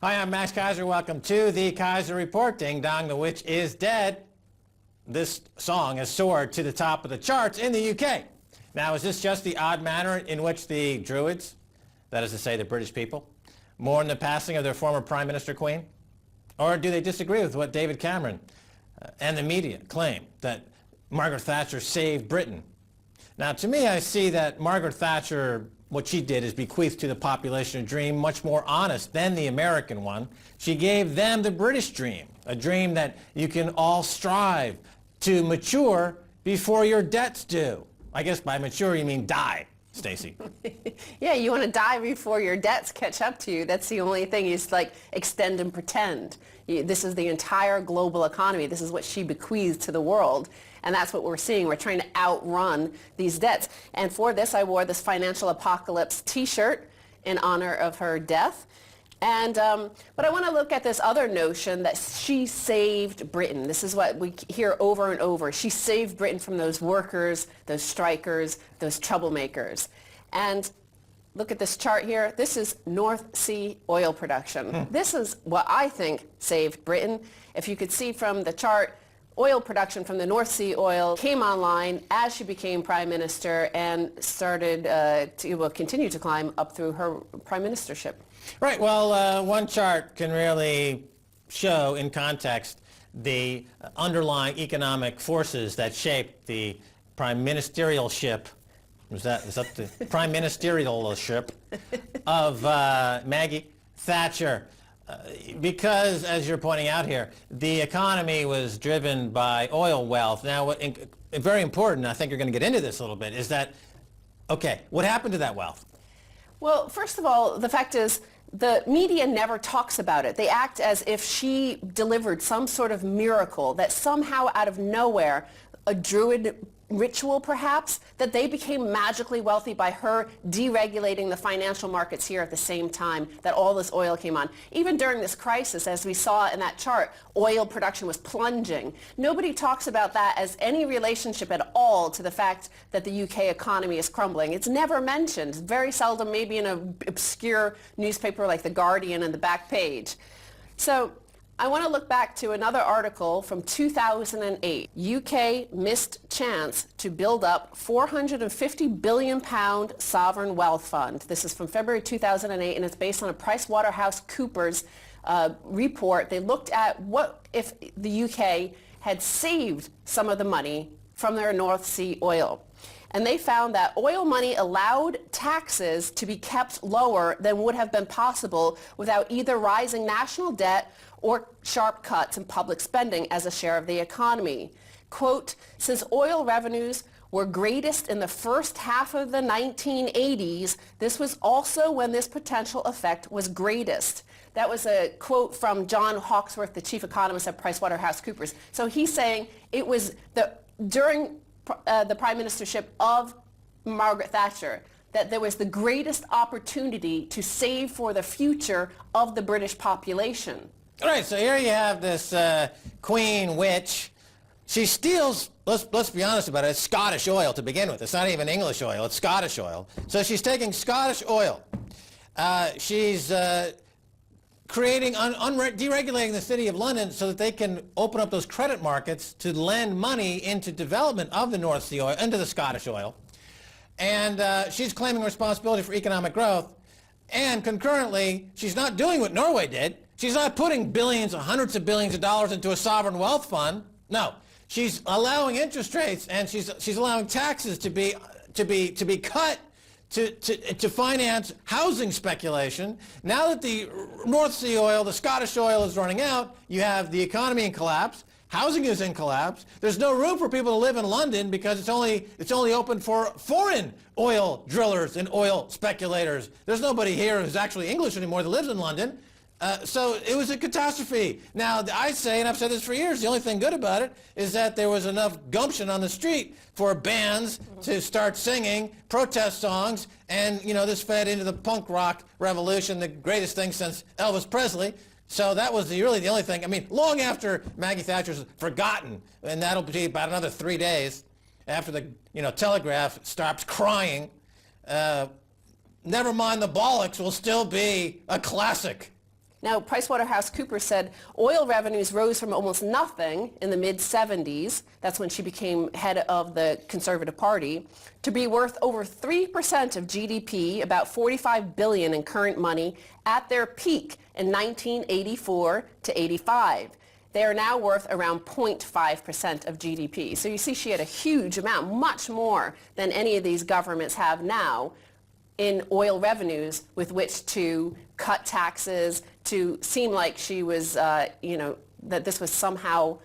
Hi, I'm Max Keiser. Welcome to the Keiser Report. Ding Dong, the witch is dead. This song has soared to the top of the charts in the UK. Now, is this just the odd manner in which the Druids, that is to say the British people, mourn the passing of their former Prime Minister Queen? Or do they disagree with what David Cameron and the media claim, that Margaret Thatcher saved Britain? Now, to me, I see that Margaret Thatcher, what she did is bequeath to the population a dream much more honest than the American one. She gave them the British dream, a dream that you can all strive to mature before your debt's due. I guess by mature you mean die, Stacy. Yeah, you want to die before your debts catch up to you. That's the only thing. Is like extend and pretend. This is the entire global economy. This is what she bequeathed to the world. And that's what we're seeing. We're trying to outrun these debts. And for this, I wore this Financial Apocalypse t-shirt in honor of her death. And, but I want to look at this other notion that she saved Britain. This is what we hear over and over. She saved Britain from those workers, those strikers, those troublemakers. And look at this chart here. This is North Sea oil production. This is what I think saved Britain. If you could see from the chart, oil production from the North Sea oil came online as she became prime minister and started to continue to climb up through her prime ministership. Right. Well, one chart can really show in context the underlying economic forces that shaped the prime ministerialship. Is that the prime ministerialship of Maggie Thatcher? Because, as you're pointing out here, the economy was driven by oil wealth. Now, very important, I think you're going to get into this a little bit, is that, okay, what happened to that wealth? Well, first of all, the fact is the media never talks about it. They act as if she delivered some sort of miracle, that somehow out of nowhere, a Druid ritual perhaps, that they became magically wealthy by her deregulating the financial markets here at the same time that all this oil came on. Even during this crisis, as we saw in that chart, oil production was plunging. Nobody talks about that as any relationship at all to the fact that the UK economy is crumbling. It's never mentioned, very seldom, maybe in an obscure newspaper like The Guardian in the back page. So I want to look back to another article from 2008. UK missed chance to build up £450 billion sovereign wealth fund. This is from February 2008, and it's based on a PricewaterhouseCoopers report. They looked at what if the UK had saved some of the money from their North Sea oil. And they found that oil money allowed taxes to be kept lower than would have been possible without either rising national debt or sharp cuts in public spending as a share of the economy. Quote, since oil revenues were greatest in the first half of the 1980s, this was also when this potential effect was greatest. That was a quote from John Hawksworth, the chief economist at PricewaterhouseCoopers. So he's saying it was during the prime ministership of Margaret Thatcher that there was the greatest opportunity to save for the future of the British population. All right, so here you have this queen witch. She steals, let's be honest about it, it's Scottish oil to begin with. It's not even English oil, it's Scottish oil. So she's taking Scottish oil. She's deregulating the city of London so that they can open up those credit markets to lend money into development of the North Sea oil, into the Scottish oil. And she's claiming responsibility for economic growth. And concurrently, she's not doing what Norway did. She's not putting billions or hundreds of billions of dollars into a sovereign wealth fund. No, she's allowing interest rates and she's allowing taxes to be cut to finance housing speculation. Now that the North Sea oil, the Scottish oil is running out, you have the economy in collapse. Housing is in collapse. There's no room for people to live in London because it's only open for foreign oil drillers and oil speculators. There's nobody here who's actually English anymore that lives in London. So it was a catastrophe. Now, I say, and I've said this for years, the only thing good about it is that there was enough gumption on the street for bands to start singing protest songs, and, you know, this fed into the punk rock revolution, the greatest thing since Elvis Presley. So that was really the only thing. I mean, long after Maggie Thatcher's forgotten, and that'll be about another 3 days after the, Telegraph stops crying, Never Mind the Bollocks will still be a classic. Now, PricewaterhouseCoopers said oil revenues rose from almost nothing in the mid-'70s, that's when she became head of the Conservative Party, to be worth over 3% of GDP, about $45 billion in current money, at their peak in 1984 to 85. They are now worth around 0.5% of GDP. So you see she had a huge amount, much more than any of these governments have now, in oil revenues with which to cut taxes, to seem like she was, that this was somehow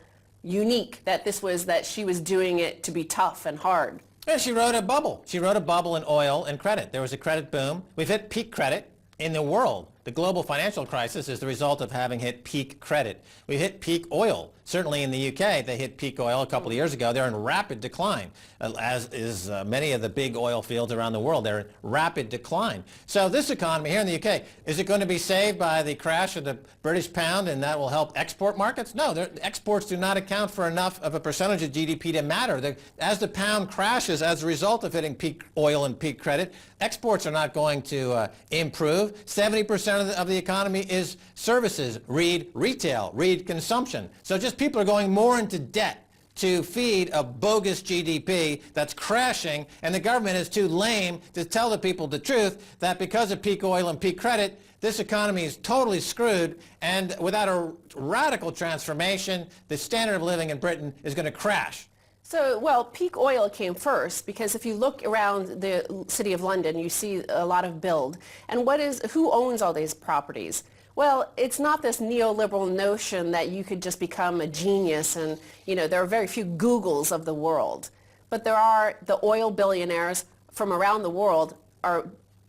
unique, that she was doing it to be tough and hard. Yeah, she rode a bubble. She rode a bubble in oil and credit. There was a credit boom. We've hit peak credit in the world. The global financial crisis is the result of having hit peak credit. We hit peak oil. Certainly in the UK, they hit peak oil a couple of years ago. They're in rapid decline, as is many of the big oil fields around the world. They're in rapid decline. So this economy here in the UK, is it going to be saved by the crash of the British pound and that will help export markets? No, exports do not account for enough of a percentage of GDP to matter. As the pound crashes as a result of hitting peak oil and peak credit, exports are not going to improve. 70% of the economy is services, read retail, read consumption. So just people are going more into debt to feed a bogus GDP that's crashing, and the government is too lame to tell the people the truth that because of peak oil and peak credit, this economy is totally screwed, and without a radical transformation, the standard of living in Britain is going to crash. So, well, peak oil came first, because if you look around the City of London, you see a lot of build. And who owns all these properties? Well, it's not this neoliberal notion that you could just become a genius and, there are very few Googles of the world. But there are the oil billionaires from around the world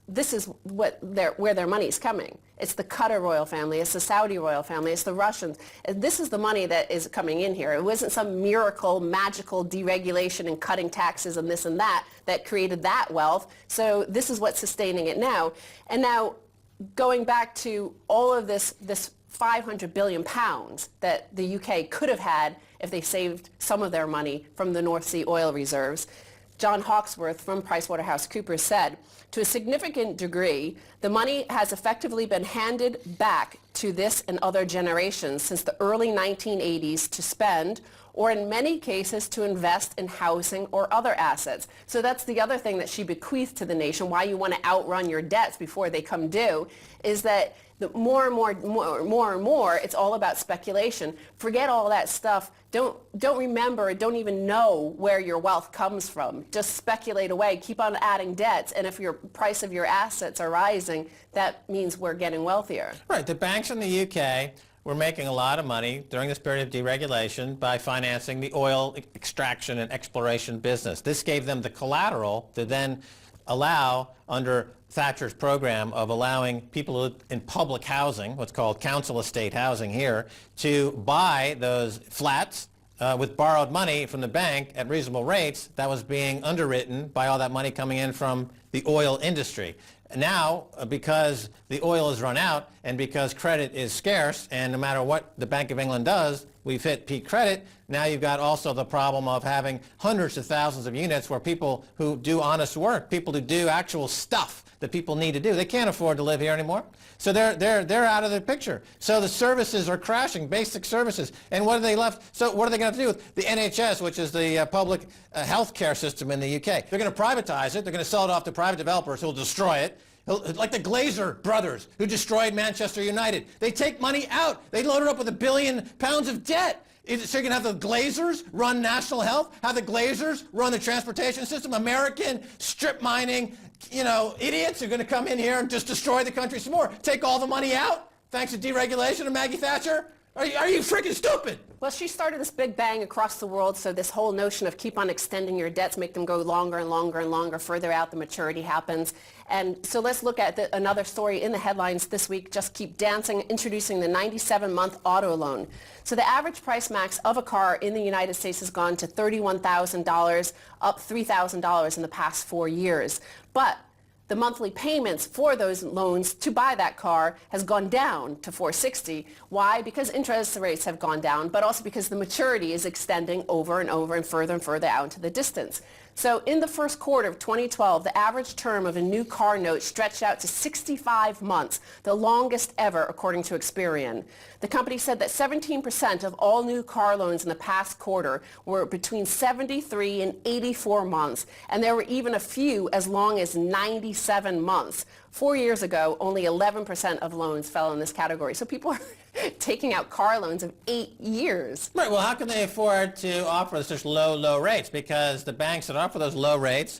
this is where their money is coming. It's the Qatar royal family, it's the Saudi royal family, it's the Russians. This is the money that is coming in here. It wasn't some miracle, magical deregulation and cutting taxes and this and that created that wealth. So this is what's sustaining it now. And now, going back to all of this 500 billion pounds that the UK could have had if they saved some of their money from the North Sea oil reserves, John Hawksworth from PricewaterhouseCoopers said, to a significant degree, the money has effectively been handed back to this and other generations since the early 1980s to spend, or in many cases to invest in housing or other assets. So that's the other thing that she bequeathed to the nation, why you want to outrun your debts before they come due, is that more and more, it's all about speculation. Forget all that stuff. Don't remember, don't even know where your wealth comes from. Just speculate away, keep on adding debts, and if your price of your assets are rising, that means we're getting wealthier. Right, the banks in the UK were making a lot of money during this period of deregulation by financing the oil extraction and exploration business. This gave them the collateral to then allow, under Thatcher's program of allowing people in public housing, what's called council estate housing here, to buy those flats with borrowed money from the bank at reasonable rates that was being underwritten by all that money coming in from the oil industry. Now, because the oil has run out and because credit is scarce, and no matter what the Bank of England does, we've hit peak credit, now you've got also the problem of having hundreds of thousands of units where people who do honest work, people who do actual stuff that people need to do, they can't afford to live here anymore. So they're out of the picture. So the services are crashing, basic services. And what are they left? So what are they going to do with the NHS, which is the public health care system in the UK? They're going to privatize it. They're going to sell it off to private developers who will destroy it. Like the Glazer brothers who destroyed Manchester United. They take money out. They load it up with £1 billion of debt. So you're going to have the Glazers run national health, have the Glazers run the transportation system, American strip mining, idiots are going to come in here and just destroy the country some more. Take all the money out thanks to deregulation of Maggie Thatcher? Are you freaking stupid? Well, she started this big bang across the world, so this whole notion of keep on extending your debts, make them go longer and longer and longer, further out the maturity happens. And so let's look at another story in the headlines this week, Just Keep Dancing, introducing the 97-month auto loan. So the average price max of a car in the United States has gone to $31,000, up $3,000 in the past 4 years. But the monthly payments for those loans to buy that car has gone down to $460. Why? Because interest rates have gone down, but also because the maturity is extending over and over and further out into the distance. So in the first quarter of 2012, the average term of a new car note stretched out to 65 months, the longest ever, according to Experian. The company said that 17% of all new car loans in the past quarter were between 73 and 84 months, and there were even a few as long as 97 months. 4 years ago, only 11% of loans fell in this category. So people are taking out car loans of 8 years. Right. Well, how can they afford to offer such low rates? Because the banks that offer those low rates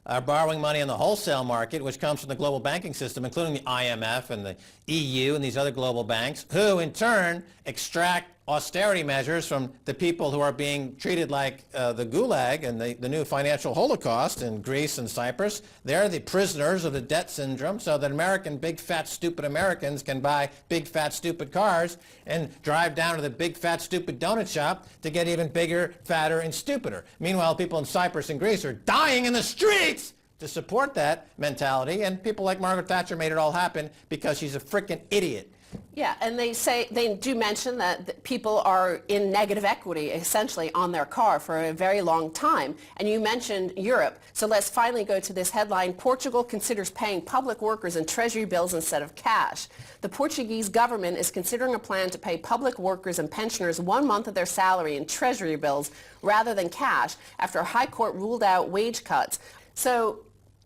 are borrowing money in the wholesale market, which comes from the global banking system, including the IMF and the EU and these other global banks, who in turn extract austerity measures from the people who are being treated like the Gulag and the new financial holocaust in Greece and Cyprus. They're the prisoners of the debt syndrome, so that American big fat stupid Americans can buy big fat stupid cars and drive down to the big fat stupid donut shop to get even bigger, fatter, and stupider. Meanwhile, people in Cyprus and Greece are dying in the streets to support that mentality, and people like Margaret Thatcher made it all happen because she's a frickin' idiot. Yeah, and they do mention that people are in negative equity, essentially, on their car for a very long time. And you mentioned Europe. So let's finally go to this headline. Portugal considers paying public workers in treasury bills instead of cash. The Portuguese government is considering a plan to pay public workers and pensioners 1 month of their salary in treasury bills rather than cash after a high court ruled out wage cuts. So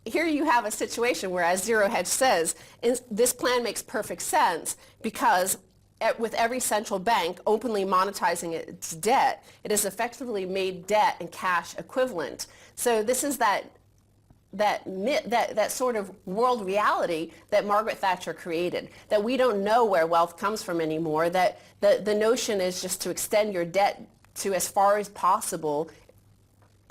here you have a situation where, as Zero Hedge says, this plan makes perfect sense because with every central bank openly monetizing its debt, it has effectively made debt and cash equivalent. So this is that sort of world reality that Margaret Thatcher created, that we don't know where wealth comes from anymore, that the notion is just to extend your debt to as far as possible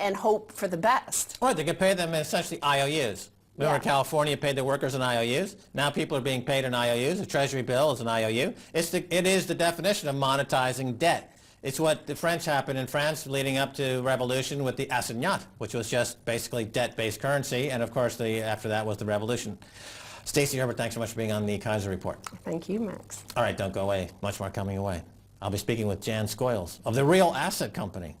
and hope for the best. Right, they can pay them essentially IOUs. Remember, California paid their workers in IOUs. Now people are being paid in IOUs. A treasury bill is an IOU. It is the definition of monetizing debt. It's what the French happened in France leading up to revolution with the assignat, which was just basically debt-based currency. And of course, after that was the revolution. Stacy Herbert, thanks so much for being on the Keiser Report. Thank you, Max. All right, don't go away. Much more coming away. I'll be speaking with Jan Scoyles of the Real Asset Company.